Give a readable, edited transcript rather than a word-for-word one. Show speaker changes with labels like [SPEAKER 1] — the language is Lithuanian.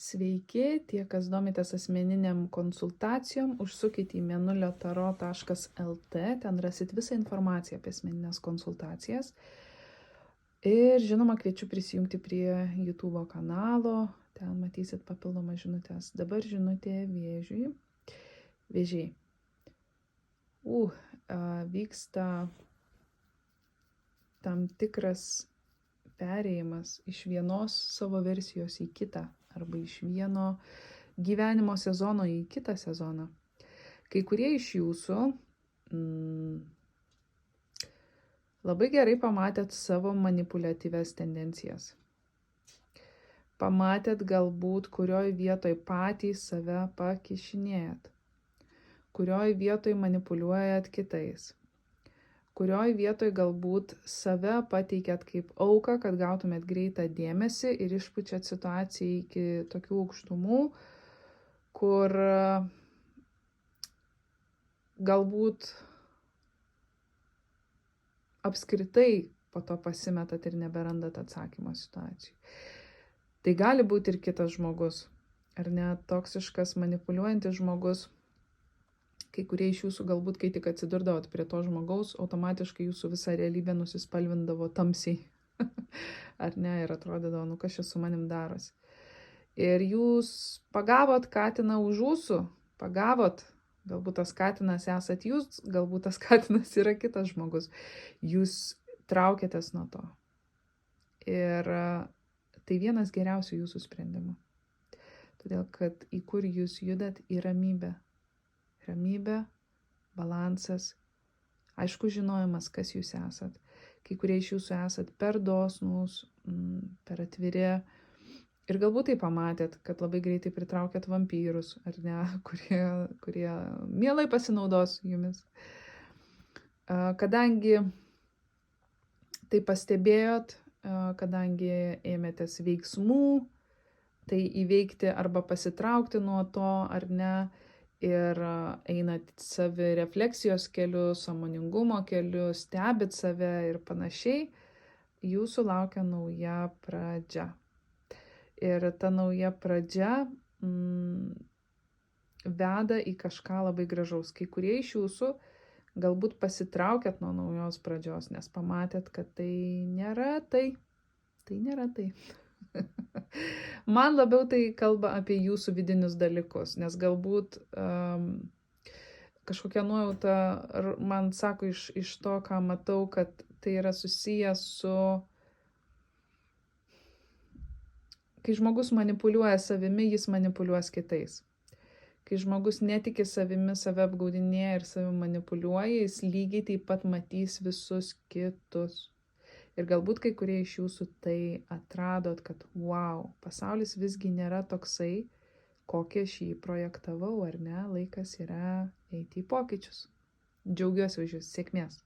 [SPEAKER 1] Sveiki, tie, kas domitės asmeniniam konsultacijom, užsukite į mėnuliotaro.lt, ten rasit visą informaciją apie asmeninės konsultacijas. Ir žinoma, kviečiu prisijungti prie YouTube kanalo, ten matysit papildomas žinutės. Dabar žinutė vėžiui. Vėžiai. Vyksta tam tikras perėjimas iš vienos savo versijos į kitą, arba iš vieno gyvenimo sezono į kitą sezoną. Kai kurie iš jūsų labai gerai pamatėt savo manipuliatyvias tendencijas. Pamatėt galbūt, kurioj vietoj patys save pakišinėjat, kurioj vietoj manipuliuojat kitais, kurioj vietoj galbūt save pateikėt kaip auką, kad gautumėt greitą dėmesį ir išpučiat situaciją iki tokių aukštumų, kur galbūt apskritai po to pasimetat ir neberandat atsakymo situacijai. Tai gali būti ir kitas žmogus, ar ne, toksiškas, manipuliuojantis žmogus. Kai kurie iš jūsų galbūt, kai tik atsidurdavot prie to žmogaus, automatiškai jūsų visa realybė nusispalvindavo tamsiai. Ar ne, ir atrodydavo, kas čia su manim darosi. Ir jūs pagavot katiną už ūsų, galbūt tas katinas esat jūs, galbūt tas katinas yra kitas žmogus. Jūs traukėtės nuo to. Ir tai vienas geriausių jūsų sprendimų. Todėl, kad į kur jūs judat, į ramybę. Ramybė, balansas, aišku žinojimas, kas jūs esat. Kai kurie iš jūsų esat per dosnūs, per atviri. Ir galbūt tai pamatėt, kad labai greitai pritraukėt vampyrus, ar ne, kurie mielai pasinaudos jumis. Kadangi tai pastebėjot, kadangi ėmėtės veiksmų, tai įveikti arba pasitraukti nuo to, ar ne, ir einat savirefleksijos keliu, sąmoningumo keliu, stebit save ir panašiai, jūsų laukia nauja pradžia. Ir ta nauja pradžia veda į kažką labai gražaus. Kai kurie iš jūsų galbūt pasitraukėt nuo naujos pradžios, nes pamatėt, kad tai nėra tai. Tai nėra tai. Man labiau tai kalba apie jūsų vidinius dalykus, nes galbūt kažkokia nuojauta man sako iš to, ką matau, kad tai yra susijęs su, kai žmogus manipuliuoja savimi, jis manipuliuos kitais. Kai žmogus netiki savimi, save apgaudinėja ir savimi manipuliuoja, jis lygiai taip pat matys visus kitus. Ir galbūt kai kurie iš jūsų tai atradot, kad wow, pasaulis visgi nėra toksai, kokį aš jį projektavau, ar ne? Laikas yra eiti į pokyčius. Džiaugiuosi už jūs. Sėkmės.